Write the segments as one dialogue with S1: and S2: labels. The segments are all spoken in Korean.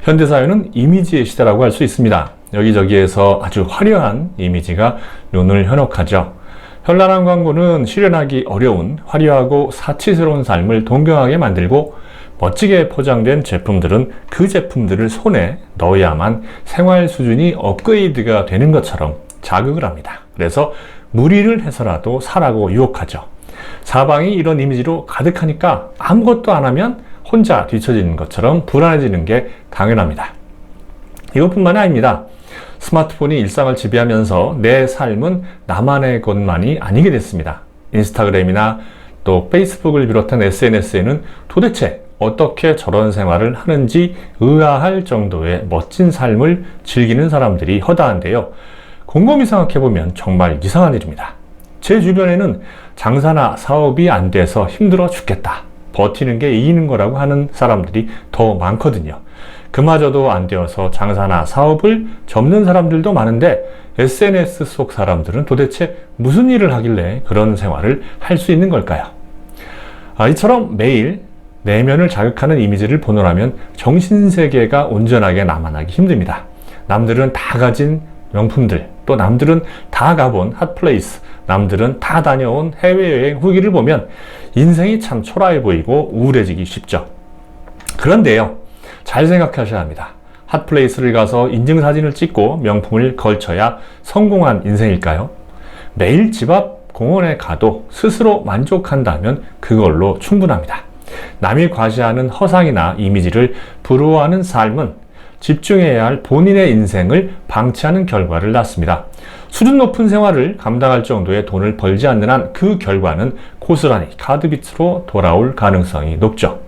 S1: 현대사회는 이미지의 시대라고 할 수 있습니다. 여기저기에서 아주 화려한 이미지가 눈을 현혹하죠. 현란한 광고는 실현하기 어려운 화려하고 사치스러운 삶을 동경하게 만들고, 멋지게 포장된 제품들은 그 제품들을 손에 넣어야만 생활 수준이 업그레이드가 되는 것처럼 자극을 합니다. 그래서 무리를 해서라도 사라고 유혹하죠. 사방이 이런 이미지로 가득하니까 아무것도 안 하면 혼자 뒤처지는 것처럼 불안해지는 게 당연합니다. 이것뿐만이 아닙니다. 스마트폰이 일상을 지배하면서 내 삶은 나만의 것만이 아니게 됐습니다. 인스타그램이나 또 페이스북을 비롯한 SNS에는 도대체 어떻게 저런 생활을 하는지 의아할 정도의 멋진 삶을 즐기는 사람들이 허다한데요. 곰곰이 생각해보면 정말 이상한 일입니다. 제 주변에는 장사나 사업이 안 돼서 힘들어 죽겠다, 버티는 게 이기는 거라고 하는 사람들이 더 많거든요. 그마저도 안 되어서 장사나 사업을 접는 사람들도 많은데, SNS 속 사람들은 도대체 무슨 일을 하길래 그런 생활을 할 수 있는 걸까요? 이처럼 매일 내면을 자극하는 이미지를 보노라면 정신세계가 온전하게 남아나기 힘듭니다. 남들은 다 가진 명품들, 또 남들은 다 가본 핫플레이스, 남들은 다 다녀온 해외여행 후기를 보면 인생이 참 초라해 보이고 우울해지기 쉽죠. 그런데요, 잘 생각하셔야 합니다. 핫플레이스를 가서 인증사진을 찍고 명품을 걸쳐야 성공한 인생일까요? 매일 집 앞 공원에 가도 스스로 만족한다면 그걸로 충분합니다. 남이 과시하는 허상이나 이미지를 부러워하는 삶은 집중해야 할 본인의 인생을 방치하는 결과를 낳습니다. 수준 높은 생활을 감당할 정도의 돈을 벌지 않는 한 그 결과는 고스란히 카드빚으로 돌아올 가능성이 높죠.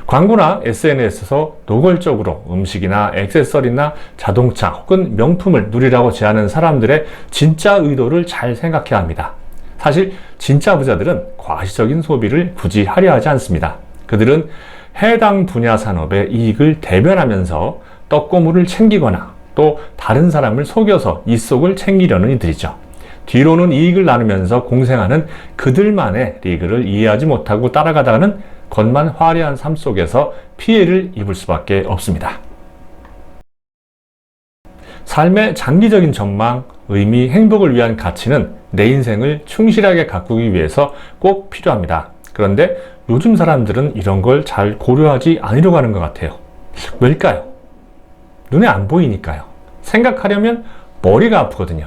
S1: 광고나 SNS에서 노골적으로 음식이나 액세서리나 자동차 혹은 명품을 누리라고 제안하는 사람들의 진짜 의도를 잘 생각해야 합니다. 사실 진짜 부자들은 과시적인 소비를 굳이 하려 하지 않습니다. 그들은 해당 분야 산업의 이익을 대변하면서 떡고물을 챙기거나 또 다른 사람을 속여서 이속을 챙기려는 이들이죠. 뒤로는 이익을 나누면서 공생하는 그들만의 리그를 이해하지 못하고 따라가다가는 겉만 화려한 삶 속에서 피해를 입을 수밖에 없습니다. 삶의 장기적인 전망, 의미, 행복을 위한 가치는 내 인생을 충실하게 가꾸기 위해서 꼭 필요합니다. 그런데 요즘 사람들은 이런 걸 잘 고려하지 않으려고 하는 것 같아요. 왜일까요? 눈에 안 보이니까요. 생각하려면 머리가 아프거든요.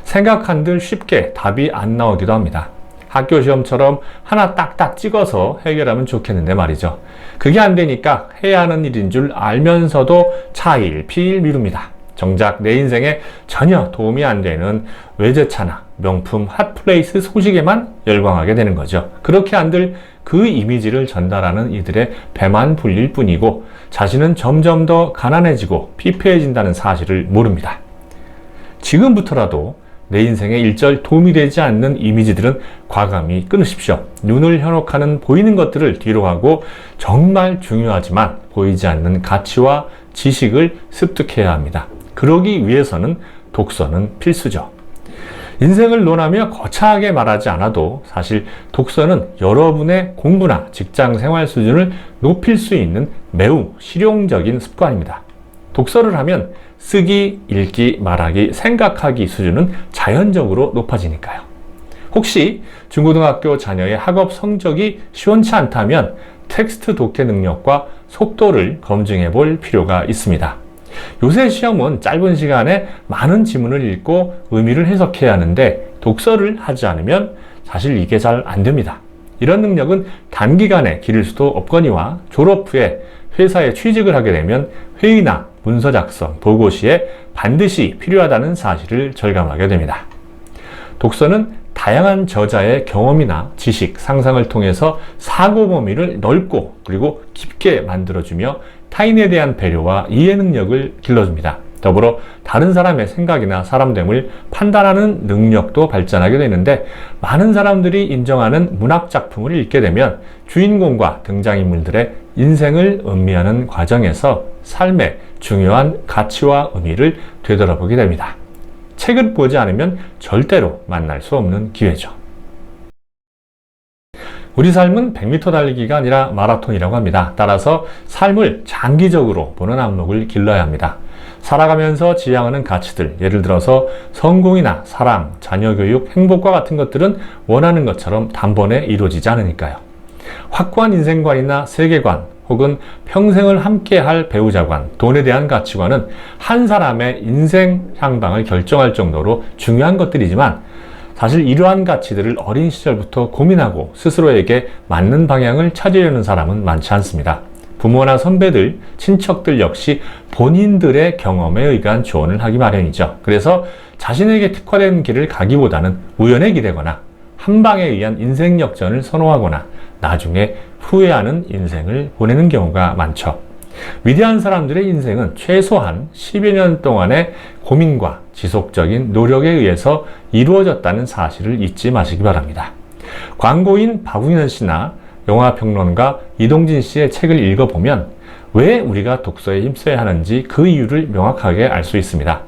S1: 생각한들 쉽게 답이 안 나오기도 합니다. 학교 시험처럼 하나 딱딱 찍어서 해결하면 좋겠는데 말이죠. 그게 안 되니까 해야 하는 일인 줄 알면서도 차일, 피일 미룹니다. 정작 내 인생에 전혀 도움이 안 되는 외제차나 명품 핫플레이스 소식에만 열광하게 되는 거죠. 그렇게 한들 그 이미지를 전달하는 이들의 배만 불릴 뿐이고 자신은 점점 더 가난해지고 피폐해진다는 사실을 모릅니다. 지금부터라도 내 인생에 일절 도움이 되지 않는 이미지들은 과감히 끊으십시오. 눈을 현혹하는 보이는 것들을 뒤로 하고 정말 중요하지만 보이지 않는 가치와 지식을 습득해야 합니다. 그러기 위해서는 독서는 필수죠. 인생을 논하며 거창하게 말하지 않아도 사실 독서는 여러분의 공부나 직장 생활 수준을 높일 수 있는 매우 실용적인 습관입니다. 독서를 하면 쓰기, 읽기, 말하기, 생각하기 수준은 자연적으로 높아지니까요. 혹시 중고등학교 자녀의 학업 성적이 시원치 않다면 텍스트 독해 능력과 속도를 검증해 볼 필요가 있습니다. 요새 시험은 짧은 시간에 많은 지문을 읽고 의미를 해석해야 하는데 독서를 하지 않으면 사실 이게 잘 안 됩니다. 이런 능력은 단기간에 기를 수도 없거니와 졸업 후에 회사에 취직을 하게 되면 회의나 문서 작성, 보고 시에 반드시 필요하다는 사실을 절감하게 됩니다. 독서는 다양한 저자의 경험이나 지식, 상상을 통해서 사고 범위를 넓고 그리고 깊게 만들어주며 타인에 대한 배려와 이해 능력을 길러줍니다. 더불어 다른 사람의 생각이나 사람됨을 판단하는 능력도 발전하게 되는데, 많은 사람들이 인정하는 문학 작품을 읽게 되면 주인공과 등장인물들의 인생을 음미하는 과정에서 삶의 중요한 가치와 의미를 되돌아보게 됩니다. 책을 보지 않으면 절대로 만날 수 없는 기회죠. 우리 삶은 100m 달리기가 아니라 마라톤이라고 합니다. 따라서 삶을 장기적으로 보는 안목을 길러야 합니다. 살아가면서 지향하는 가치들, 예를 들어서 성공이나 사랑, 자녀 교육, 행복과 같은 것들은 원하는 것처럼 단번에 이루어지지 않으니까요. 확고한 인생관이나 세계관, 혹은 평생을 함께할 배우자관, 돈에 대한 가치관은 한 사람의 인생 향방을 결정할 정도로 중요한 것들이지만 사실 이러한 가치들을 어린 시절부터 고민하고 스스로에게 맞는 방향을 찾으려는 사람은 많지 않습니다. 부모나 선배들, 친척들 역시 본인들의 경험에 의한 조언을 하기 마련이죠. 그래서 자신에게 특화된 길을 가기보다는 우연에 기대거나 한방에 의한 인생 역전을 선호하거나 나중에 후회하는 인생을 보내는 경우가 많죠. 위대한 사람들의 인생은 최소한 10여 년 동안의 고민과 지속적인 노력에 의해서 이루어졌다는 사실을 잊지 마시기 바랍니다. 광고인 박웅현 씨나 영화평론가 이동진 씨의 책을 읽어보면 왜 우리가 독서에 힘써야 하는지 그 이유를 명확하게 알 수 있습니다.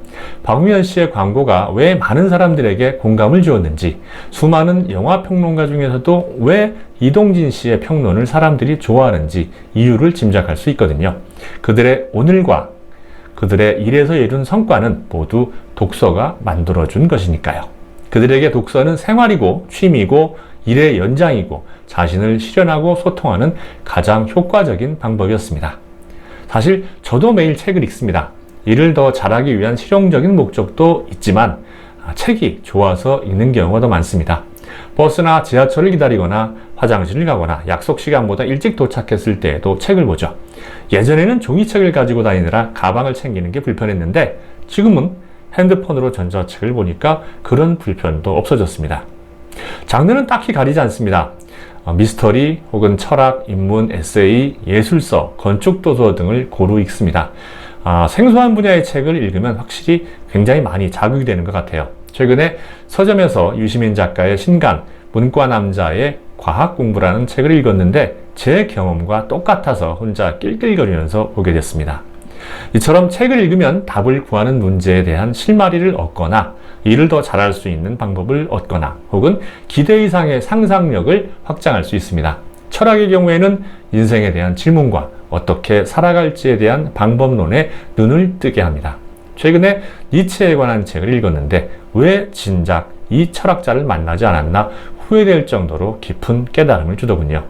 S1: 박웅현 씨의 광고가 왜 많은 사람들에게 공감을 주었는지, 수많은 영화평론가 중에서도 왜 이동진 씨의 평론을 사람들이 좋아하는지 이유를 짐작할 수 있거든요. 그들의 오늘과 그들의 일에서 이룬 성과는 모두 독서가 만들어준 것이니까요. 그들에게 독서는 생활이고 취미고 일의 연장이고 자신을 실현하고 소통하는 가장 효과적인 방법이었습니다. 사실 저도 매일 책을 읽습니다. 일을 더 잘하기 위한 실용적인 목적도 있지만 책이 좋아서 읽는 경우가 더 많습니다. 버스나 지하철을 기다리거나 화장실을 가거나 약속 시간보다 일찍 도착했을 때에도 책을 보죠. 예전에는 종이책을 가지고 다니느라 가방을 챙기는 게 불편했는데 지금은 핸드폰으로 전자책을 보니까 그런 불편도 없어졌습니다. 장르는 딱히 가리지 않습니다. 미스터리 혹은 철학, 인문, 에세이, 예술서, 건축도서 등을 고루 읽습니다. 생소한 분야의 책을 읽으면 확실히 굉장히 많이 자극이 되는 것 같아요. 최근에 서점에서 유시민 작가의 신간, 문과 남자의 과학 공부라는 책을 읽었는데 제 경험과 똑같아서 혼자 낄낄거리면서 보게 됐습니다. 이처럼 책을 읽으면 답을 구하는 문제에 대한 실마리를 얻거나 일을 더 잘할 수 있는 방법을 얻거나 혹은 기대 이상의 상상력을 확장할 수 있습니다. 철학의 경우에는 인생에 대한 질문과 어떻게 살아갈지에 대한 방법론에 눈을 뜨게 합니다. 최근에 니체에 관한 책을 읽었는데 왜 진작 이 철학자를 만나지 않았나 후회될 정도로 깊은 깨달음을 주더군요.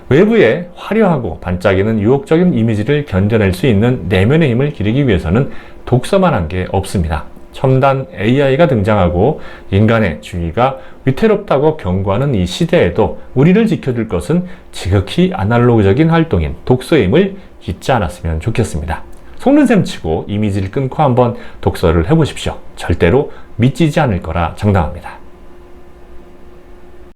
S1: 외부의 화려하고 반짝이는 유혹적인 이미지를 견뎌낼 수 있는 내면의 힘을 기르기 위해서는 독서만 한 게 없습니다. 첨단 AI가 등장하고 인간의 주의가 위태롭다고 경고하는 이 시대에도 우리를 지켜줄 것은 지극히 아날로그적인 활동인 독서임을 잊지 않았으면 좋겠습니다. 속는 셈 치고 이미지를 끊고 한번 독서를 해보십시오. 절대로 미치지 않을 거라 장담합니다.